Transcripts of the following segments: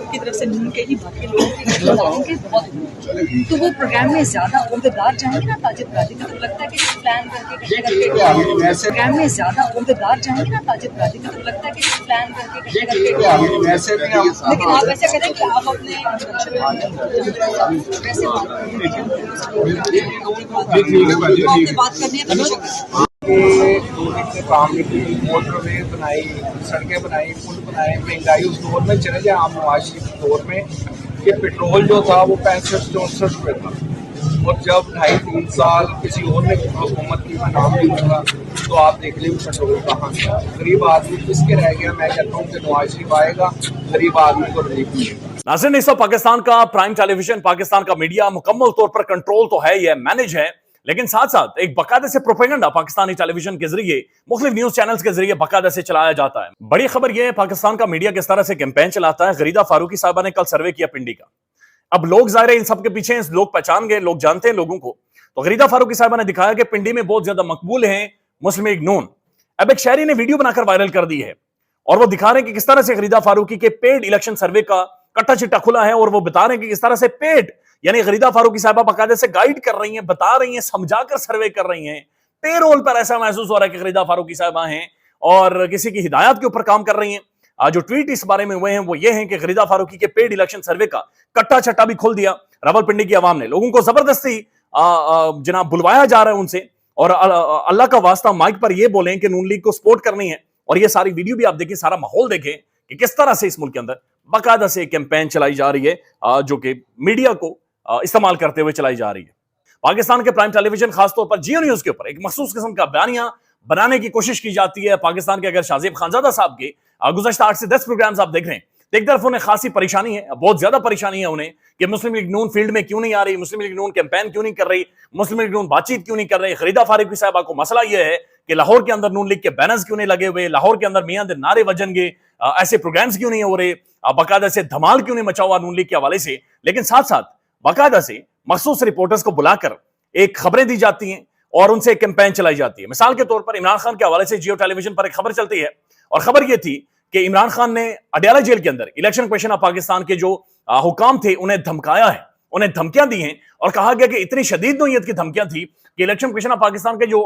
आपकी तरफ से नून के ही बाकी लोगों के बताएंगे बहुत, तो वो प्रोग्राम में ज्यादा उम्मीदवार जाएंगे ना ताजिद गाजी का, तो लगता है कि प्लान करके प्रोग्राम में ज्यादा उम्मीदवार जाएंगे ना ताजिद गाजी का, तो लगता है कि प्लान करके लेकिन आप ऐसा करें कि आप अपने बात करनी है काम मोटरवे बनाई, सड़कें बनाई, पुल बनाए, महंगाई उस दौर में चले जाए आम नवाज शरीफ के दौर में कि पेट्रोल जो था वो 65-64 रुपये था, और जब 2.5-3 साल किसी और ने हुकूमत की मैं नाम नहीं लूँगा तो आप देख लें पेट्रोल कहाँ गया, गरीब आदमी किसके रह गया। मैं कहता हूँ कि नवाज शरीफ आएगा, गरीब आदमी को रिलीफ मिलेगा। नाज़रीन, इस वक्त पाकिस्तान का प्राइम टेलीविजन, पाकिस्तान का मीडिया मुकम्मल तौर पर कंट्रोल तो है, यह मैनेज है, लेकिन साथ साथ एक बाकायदे से प्रोपेगेंडा पाकिस्तानी टेलीविजन के जरिए, मुख्तलिफ न्यूज चैनल्स के जरिए बाकायदे से चलाया जाता है। बड़ी खबर यह है पाकिस्तान का मीडिया किस तरह से कैंपेन चलाता है। गरीदा फारूकी साहबा ने कल सर्वे किया पिंडी का। अब लोग ज़ाहिर है इन सब के पीछे लोग पहचान गए, लोग जानते हैं लोगों को। तो गरीदा फारूकी साहबा ने दिखाया कि पिंडी में बहुत ज्यादा मकबूल हैं मुस्लिम लीग नून। अब एक शायरी ने वीडियो बनाकर वायरल कर दी है और वो दिखा रहे हैं कि किस तरह से गरीदा फारूकी के पेड इलेक्शन सर्वे का कट्टा चिट्टा खुला है, और वो बता रहे हैं कि किस तरह से पेड यानी गरीदा फारूकी साहबा बाकायदे से गाइड कर रही हैं, बता रही हैं, समझाकर सर्वे कर रही हैं। पेरोल पर ऐसा महसूस हो रहा है कि गरीदा फारूकी साहबा हैं और किसी की हिदायत के ऊपर काम कर रही हैं। आज जो ट्वीट इस बारे में हुए हैं वो ये हैं कि गरीदा फारूकी के पेड इलेक्शन सर्वे का कट्टा चट्टा भी खोल दिया रावलपिंडी की आवाम ने। लोगों को जबरदस्ती जनाब बुलवाया जा रहा है उनसे, और अल्लाह का वास्ता माइक पर ये बोलें कि नून लीग को सपोर्ट करनी है। और ये सारी वीडियो भी आप देखें, सारा माहौल देखें कि किस तरह से इस मुल्क के अंदर बाकायदा से कैंपेन चलाई जा रही है, जो कि मीडिया को इस्तेमाल करते हुए चलाई जा रही है। पाकिस्तान के प्राइम टेलीविजन खासतौर पर जियो न्यूज के ऊपर एक मखसूस किस्म का बयानिया बनाने की कोशिश की जाती है। पाकिस्तान के अगर शाहजेब खानजादा साहब के गुज़श्ता 8 से 10 प्रोग्राम्स आप देख रहे हैं, एक तरफ उन्हें खासी परेशानी है, बहुत ज्यादा परेशानी है उन्हें कि मुस्लिम लीग नून फील्ड में क्यों नहीं आ रही, मुस्लिम लीग नून कैंपेन क्यों नहीं कर रही, मुस्लिम लीग नून बातचीत क्यों नहीं कर रही। गरीदा फारूकी साहबा को मसला यह है कि लाहौर के अंदर नून लीग के बैनर्स क्यों नहीं लगे हुए, लाहौर के अंदर मियां दे नारे वजनगे, ऐसे प्रोग्राम्स क्यों नहीं हो रहे, बाकायदा से धमाल क्यों नहीं मचा हुआ नून लीग के हवाले से। लेकिन साथ साथ बाकायदा से मखसूस रिपोर्टर्स को बुलाकर एक खबरें दी जाती हैं और उनसे एक कैंपेन चलाई जाती है। मिसाल के तौर पर इमरान खान के हवाले से जियो टेलीविजन पर एक खबर चलती है और खबर यह थी कि इमरान खान ने अडयाला जेल के अंदर इलेक्शन कमीशन ऑफ पाकिस्तान के जो हुकाम थे उन्हें धमकाया है, उन्हें धमकियां दी हैं, और कहा गया कि इतनी शदीद नौयत की धमकियां थी कि इलेक्शन कमीशन ऑफ पाकिस्तान के जो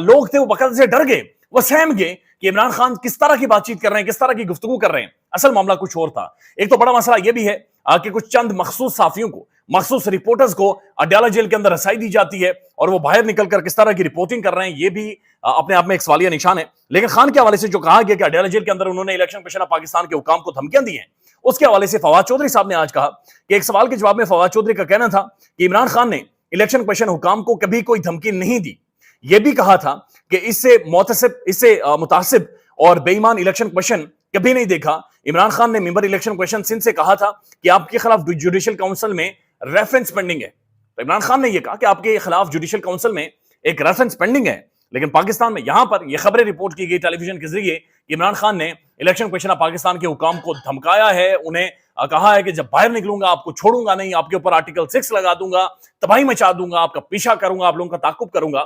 लोग थे वो बाकायदा से डर गए, वो सहम गए कि इमरान खान किस तरह की बातचीत कर रहे हैं, किस तरह की गुफ्तगू कर रहे हैं। असल मामला कुछ और था। एक तो बड़ा मसला यह भी है कि कुछ चंद मखसूस साफियों को, मखसूस रिपोर्टर्स को अडयाला जेल के अंदर रसाई दी जाती है और वो बाहर निकलकर किस तरह की रिपोर्टिंग कर रहे हैं, ये भी अपने आप में एक सवालिया निशान है। लेकिन खान के हवाले से जो कहा गया कि अडयाला जेल के अंदर उन्होंने इलेक्शन कमीशन ऑफ पाकिस्तान के हुकाम को धमकियां दी हैं, उसके हवाले से फवाद चौधरी साहब ने आज कहा कि एक सवाल के जवाब में फवाद चौधरी का कहना था कि इमरान खान ने इलेक्शन कमीशन हुकाम को कभी कोई धमकी नहीं दी। यह भी कहा था कि इससे मुतासिब और बेईमान इलेक्शन कमीशन कभी नहीं देखा। इमरान खान ने मेंबर इलेक्शन कमीशन सिंध से कहा था कि आपके खिलाफ जुडिशियल काउंसिल में रेफरेंस पेंडिंग है। तो इमरान खान ने यह कहा कि आपके खिलाफ जुडिशियल काउंसिल में एक रेफरेंस पेंडिंग है। लेकिन पाकिस्तान में यहां पर यह खबरें रिपोर्ट की गई टेलीविजन के जरिए कि इमरान खान ने इलेक्शन कमीशन ऑफ पाकिस्तान के हुकाम को धमकाया है, उन्हें कहा है कि जब बाहर निकलूंगा आपको छोड़ूंगा नहीं, आपके ऊपर आर्टिकल 6 लगा दूंगा, तबाही मचा दूंगा, आपका पीछा करूंगा, आप लोगों का ताकुब करूंगा।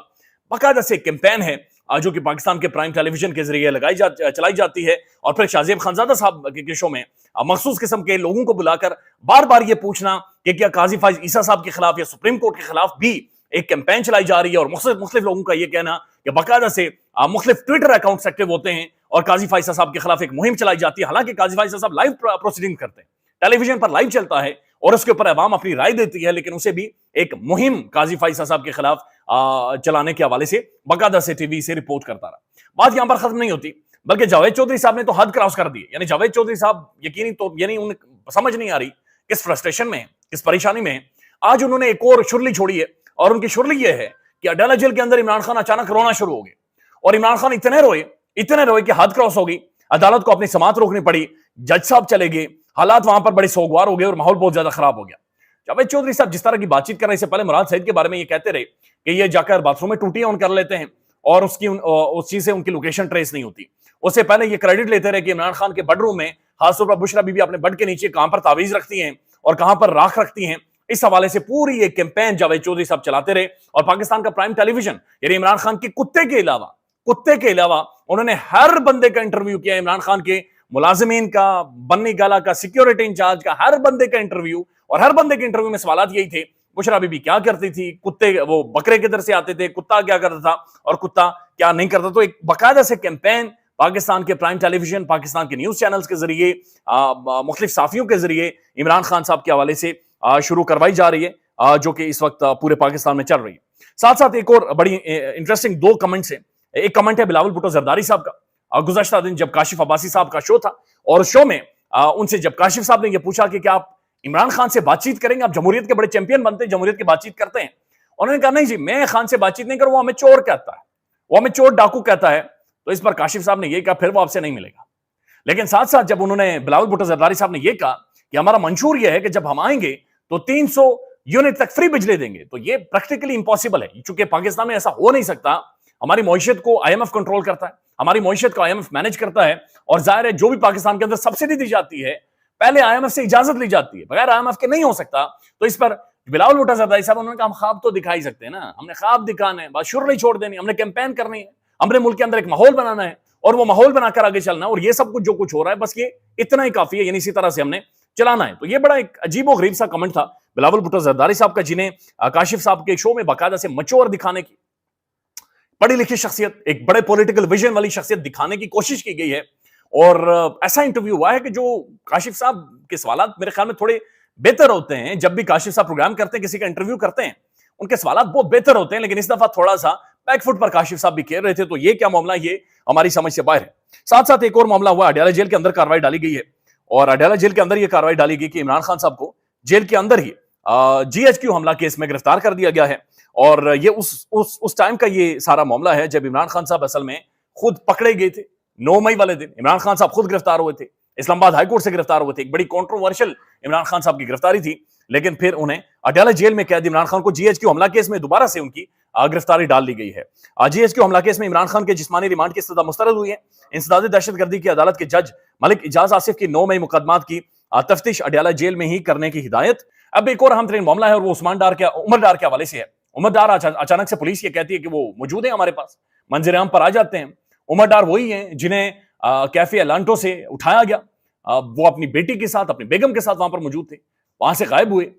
बाकायदा से कैंपेन है जो कि पाकिस्तान के प्राइम टेलीविजन के जरिए चलाई जाती है। और फिर शाहजेब खानजादा साहब के शो में मखसूस किस्म के लोगों को बुलाकर बार बार ये पूछना कि क्या काजी फाइज ईसा साहब के खिलाफ या सुप्रीम कोर्ट के खिलाफ भी एक कैंपेन चलाई जा रही है। और मुख्तलिफ लोगों का यह कहना कि बाकायदा से मुख्तलिफ ट्विटर अकाउंट्स एक्टिव होते हैं और काजी फाइज साहब के खिलाफ एक मुहिम चलाई जाती है। हालांकि काजी फाइज साहब लाइव प्रोसीडिंग करते हैं, टेलीविजन पर लाइव चलता है और उसके ऊपर अवाम अपनी राय देती है, लेकिन उसे भी एक मुहिम काजी फाइसा साहब के खिलाफ चलाने के हवाले से बाकायदा से टीवी से रिपोर्ट करता रहा। बात यहां पर खत्म नहीं होती, बल्कि जावेद चौधरी साहब ने तो हद क्रॉस कर दी। यानी जावेद चौधरी साहब यकीनी तो यानी उन्हें समझ नहीं आ रही किस फ्रस्ट्रेशन में, किस परेशानी में आज उन्होंने एक और शुरली छोड़ी है। और उनकी शुरली यह है कि अडयाला जेल के अंदर इमरान खान अचानक रोना शुरू हो गए और इमरान खान इतने रोए कि हद क्रॉस हो गई। अदालत को अपनी समाअत रोकनी पड़ी, जज साहब चले गए, हालात वहां पर बड़े सोगवार हो गए और माहौल बहुत ज्यादा खराब हो गया। जावेद चौधरी साहब जिस तरह की बातचीत कर रहे से पहले मुराद सईद के बारे में ये कहते रहे कि ये जाकर बाथरूम में टूटियां ऑन कर लेते हैं और उस चीज से उनकी लोकेशन ट्रेस नहीं होती। उससे पहले ये क्रेडिट लेते रहे कि इमरान खान के बेडरूम में खासतौर पर बुशरा बीबी अपने बेड के नीचे कहां पर तावीज रखती हैं और कहां पर राख रखती हैं। इस हवाले से पूरी एक कैंपेन जावेद चौधरी साहब चलाते रहे। और पाकिस्तान का प्राइम टेलीविजन यानी इमरान खान के कुत्ते के अलावा उन्होंने हर बंदे का इंटरव्यू किया। इमरान खान के मुलाजिमीन का, बन्नी गाला का, सिक्योरिटी इंचार्ज का, हर बंदे का इंटरव्यू, और हर बंदे के इंटरव्यू में सवालात यही थे, बुशरा बीबी क्या करती थी, कुत्ते वो बकरे किधर से आते थे, कुत्ता क्या करता था और कुत्ता क्या नहीं करता। तो एक बाकायदा से कैंपेन पाकिस्तान के प्राइम टेलीविजन, पाकिस्तान के न्यूज चैनल्स के जरिए, मुख्तलिफ साफियों के जरिए इमरान खान साहब के हवाले से शुरू करवाई जा रही है, जो कि इस वक्त पूरे पाकिस्तान में चल रही है। साथ साथ एक और बड़ी इंटरेस्टिंग दो कमेंट्स हैं। एक कमेंट है बिलावल भुट्टो जरदारी साहब का, गुज़श्ता दिन जब काशिफ अब्बासी साहब का शो था, और शो में उनसे जब काशिफ साहब ने यह पूछा कि क्या आप इमरान खान से बातचीत करेंगे, आप जमहूरियत के बड़े चैंपियन बनते हैं, जमहूरियत की बातचीत करते हैं। उन्होंने कहा नहीं जी, मैं खान से बातचीत नहीं करूं, वो हमें चोर कहता है, वो हमें चोर डाकू कहता है। तो इस पर काशिफ साहब ने यह कहा फिर वो आपसे नहीं मिलेगा। लेकिन साथ साथ जब उन्होंने बिलावल भुट्टो जरदारी साहब ने यह कहा कि हमारा मंशूर यह है कि जब हम आएंगे तो 300 यूनिट तक फ्री बिजली देंगे, तो ये प्रैक्टिकली इंपॉसिबल है, चूंकि पाकिस्तान में ऐसा हो नहीं सकता। हमारी मईशत को आईएमएफ कंट्रोल करता है, हमारी मईशत को आईएमएफ मैनेज करता है, और जाहिर है जो भी पाकिस्तान के अंदर सब्सिडी दी जाती है पहले आईएमएफ से इजाजत ली जाती है, बगैर आईएमएफ के नहीं हो सकता। तो इस पर बिलावल भुट्टो जरदारी साहब उन्होंने कहा हम ख्वाब तो दिखा ही सकते हैं ना, हमने ख्वाब दिखाना है, बात शुरू नहीं छोड़ देनी, हमने कैंपेन करनी है, हमने मुल्क के अंदर एक माहौल बनाना है और वो माहौल बनाकर आगे चलना है, और ये सब कुछ जो कुछ हो रहा है बस ये इतना ही काफी है, यानी इसी तरह से हमने चलाना है। तो ये बड़ा एक अजीबो गरीब सा कमेंट था बिलावल भुट्टो जरदारी साहब का, जिन्हें काशिफ साहब के शो में बाकायदा से मचोर दिखाने की, पढ़ी लिखी शख्सियत, एक बड़े पॉलिटिकल विजन वाली शख्सियत दिखाने की कोशिश की गई है। और ऐसा इंटरव्यू हुआ है कि जो काशिफ साहब के सवालात मेरे ख्याल में थोड़े बेहतर होते हैं। जब भी काशिफ साहब प्रोग्राम करते हैं, किसी का इंटरव्यू करते हैं, उनके सवालात बहुत बेहतर होते हैं, लेकिन इस दफा थोड़ा सा बैकफुट पर काशिफ साहब भी खेल रहे थे। तो ये क्या मामला, ये हमारी समझ से बाहर है। साथ साथ एक और मामला हुआ, अडयाला जेल के अंदर कार्रवाई डाली गई है, और अडयाला जेल के अंदर यह कार्रवाई डाली गई कि इमरान खान साहब को जेल के अंदर ही GHQ हमला केस में गिरफ्तार कर दिया गया है। और ये उस टाइम का ये सारा मामला है जब इमरान खान साहब असल में खुद पकड़े गए थे। 9 मई वाले दिन इमरान खान साहब खुद गिरफ्तार हुए थे, इस्लामाबाद हाईकोर्ट से गिरफ्तार हुए थे। एक बड़ी कंट्रोवर्शियल इमरान खान साहब की गिरफ्तारी थी, लेकिन फिर उन्हें अडयाला जेल में कैद इमरान खान को GHQ हमला केस में दोबारा से उनकी गिरफ्तारी डाल दी गई है। GHQ हमला केस में इमरान खान के जिस्मानी रिमांड की सजा मुस्तरद हुई है। इंसदाद दहशतगर्दी की अदालत के जज मलिक इजाज आसिफ की 9 मई मुकदमात की तफ्तीश अडयाला जेल में ही करने की हिदायत। अब एक और अहम तरीन मामला है, और वो उमर डार के हवाले से है। उमर डार अचानक से पुलिस ये कहती है कि वो मौजूद है हमारे पास, मंजर आम पर आ जाते हैं। उमर डार वही हैं जिन्हें कैफे एलांटो से उठाया गया, वो अपनी बेटी के साथ, अपनी बेगम के साथ वहां पर मौजूद थे, वहां से गायब हुए,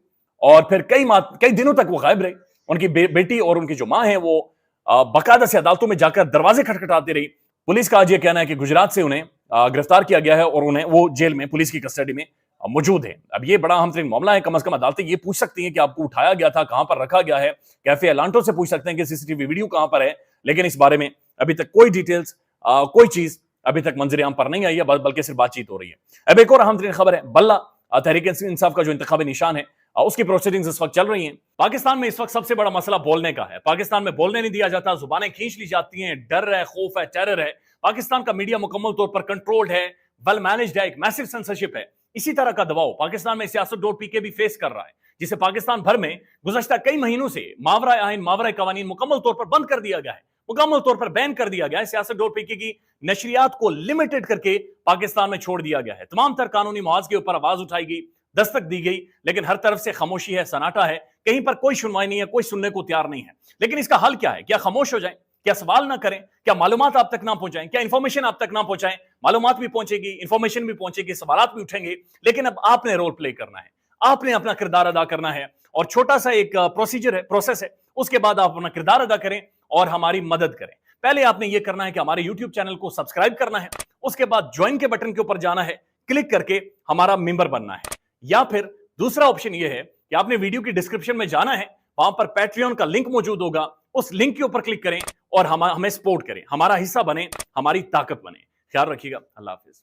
और फिर कई दिनों तक वो गायब रहे। उनकी बेटी और उनकी जो मां है वो बाकायदा से अदालतों में जाकर दरवाजे खटखटाती रही। पुलिस का आज ये कहना है कि गुजरात से उन्हें गिरफ्तार किया गया है और उन्हें वो जेल में पुलिस की कस्टडी में मौजूद है। अब ये बड़ा अहम तरीन मामला है, कम से कम अदालतें ये पूछ सकती हैं कि आपको उठाया गया था, कहां पर रखा गया है। कैफे एलांटो से पूछ सकते हैं कि सीसीटीवी वीडियो कहां पर है, लेकिन इस बारे में अभी तक कोई डिटेल्स, कोई चीज अभी तक मंजर आम पर नहीं आई है, बल्कि सिर्फ बातचीत हो रही है। अब एक और अहम तरीन खबर है, बल्ला तहरीक इंसाफ का जो इंतखाबी निशान है, उसकी प्रोसीडिंग्स इस वक्त चल रही हैं। पाकिस्तान में इस वक्त सबसे बड़ा मसला बोलने का है। पाकिस्तान में बोलने नहीं दिया जाता, जुबानें खींच ली जाती हैं, डर है, खौफ है, टेरर है। पाकिस्तान का मीडिया मुकम्मल तौर पर कंट्रोल्ड है, वेल मैनेज्ड है, एक मैसिव सेंसरशिप है। इसी तरह का दबाव पाकिस्तान में सियासत.pk भी फेस कर रहा है, जिसे पाकिस्तान भर में गुज़श्ता कई महीनों से मावरा आइन, मावरा कवानीन मुकम्मल तौर पर बंद कर दिया गया है, मुकम्मल तौर पर बैन कर दिया गया है। सियासत.pk की नशरियात को लिमिटेड करके पाकिस्तान में छोड़ दिया गया है। तमाम तर कानूनी मुआवजे के ऊपर आवाज उठाई गई, दस्तक दी गई, लेकिन हर तरफ से खामोशी है, सन्नाटा है, कहीं पर कोई सुनवाई नहीं है, कोई सुनने को तैयार नहीं है। लेकिन इसका हल क्या है? क्या खामोश हो जाए? क्या सवाल ना करें? क्या मालूमात आप तक ना पहुंचाएं? क्या इंफॉर्मेशन आप तक ना पहुंचाएं? मालूमात भी पहुंचेगी, इंफॉर्मेशन भी पहुंचेगी, सवालात भी उठेंगे, लेकिन अब आपने रोल प्ले करना है, आपने अपना किरदार अदा करना है। और छोटा सा एक प्रोसीजर है, प्रोसेस है, उसके बाद आप अपना किरदार अदा करें और हमारी मदद करें। पहले आपने ये करना है कि हमारे YouTube चैनल को सब्सक्राइब करना है, उसके बाद ज्वाइन के बटन के ऊपर जाना है, क्लिक करके हमारा मेंबर बनना है। या फिर दूसरा ऑप्शन ये है कि आपने वीडियो की डिस्क्रिप्शन में जाना है, वहां पर पैट्रियन का लिंक मौजूद होगा, उस लिंक के ऊपर क्लिक करें और हमें सपोर्ट करें, हमारा हिस्सा बने, हमारी ताकत बने। ख्याल रखिएगा। अल्लाह हाफिज।